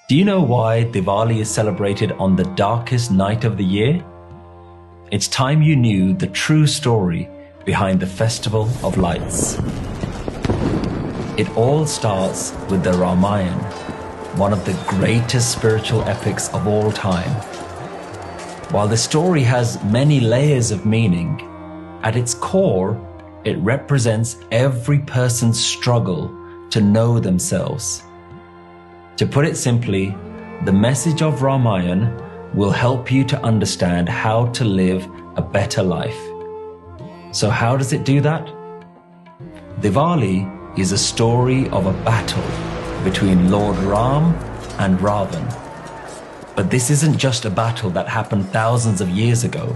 Do you know why Diwali is celebrated on the darkest night of the year? It's time you knew the true story behind the Festival of Lights. It all starts with the Ramayana, one of the greatest spiritual epics of all time. While the story has many layers of meaning, at its core, it represents every person's struggle to know themselves. To put it simply, the message of Ramayana will help you to understand how to live a better life. So how does it do that? Diwali is a story of a battle between Lord Ram and Ravan. But this isn't just a battle that happened thousands of years ago.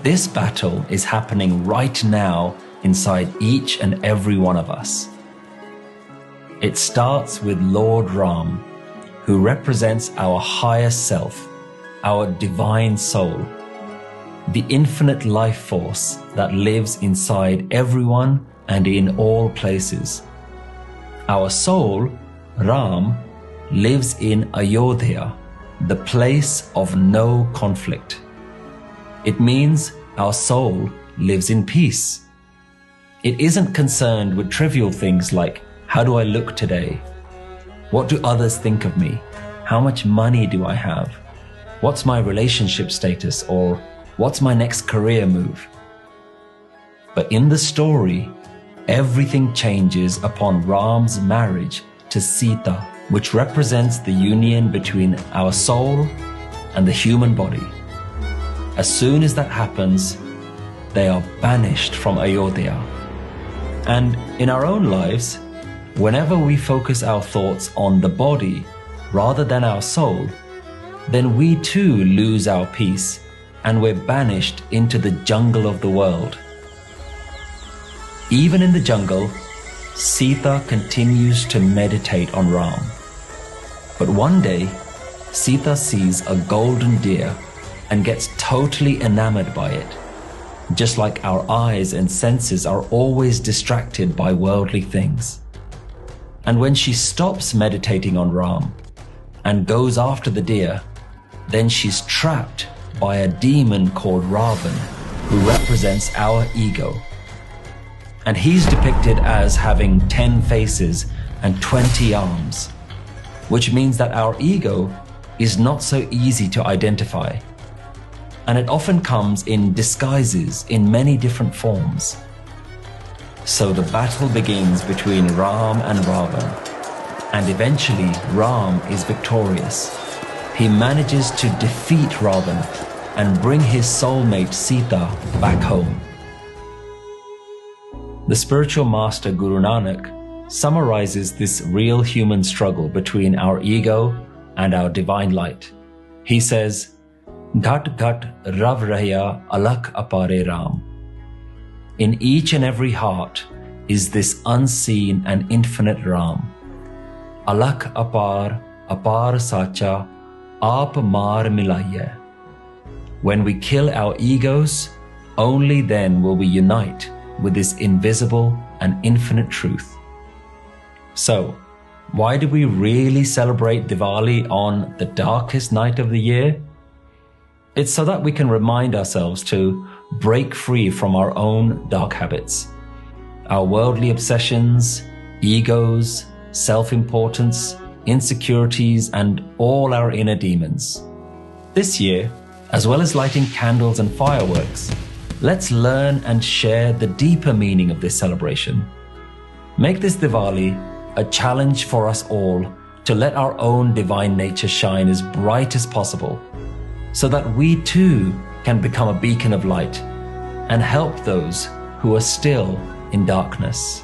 This battle is happening right now inside each and every one of us. It starts with Lord Ram, who represents our higher self, our divine soul, the infinite life force that lives inside everyone and in all places. Our soul, Ram, lives in Ayodhya, the place of no conflict. It means our soul lives in peace. It isn't concerned with trivial things like, how do I look today? What do others think of me? How much money do I have? What's my relationship status? Or what's my next career move? But in the story, everything changes upon Ram's marriage to Sita, which represents the union between our soul and the human body. As soon as that happens, they are banished from Ayodhya. And in our own lives, whenever we focus our thoughts on the body rather than our soul, then we too lose our peace and we're banished into the jungle of the world. Even in the jungle, Sita continues to meditate on Ram. But one day, Sita sees a golden deer and gets totally enamored by it, just like our eyes and senses are always distracted by worldly things. And when she stops meditating on Ram and goes after the deer, then she's trapped by a demon called Ravan, who represents our ego. And he's depicted as having 10 faces and 20 arms, which means that our ego is not so easy to identify. And it often comes in disguises in many different forms. So the battle begins between Ram and Ravan, and eventually Ram is victorious. He manages to defeat Ravan and bring his soulmate Sita back home. The spiritual master Guru Nanak summarizes this real human struggle between our ego and our divine light. He says, Ghat ghat rav rahya alak apare Ram. In each and every heart is this unseen and infinite Ram. Alak apar, apar sacha, aap maar milaiye. When we kill our egos, only then will we unite with this invisible and infinite truth. So, why do we really celebrate Diwali on the darkest night of the year? It's so that we can remind ourselves to break free from our own dark habits, our worldly obsessions, egos, self-importance, insecurities, and all our inner demons. This year, as well as lighting candles and fireworks, let's learn and share the deeper meaning of this celebration. Make this Diwali a challenge for us all to let our own divine nature shine as bright as possible, so that we too can become a beacon of light and help those who are still in darkness.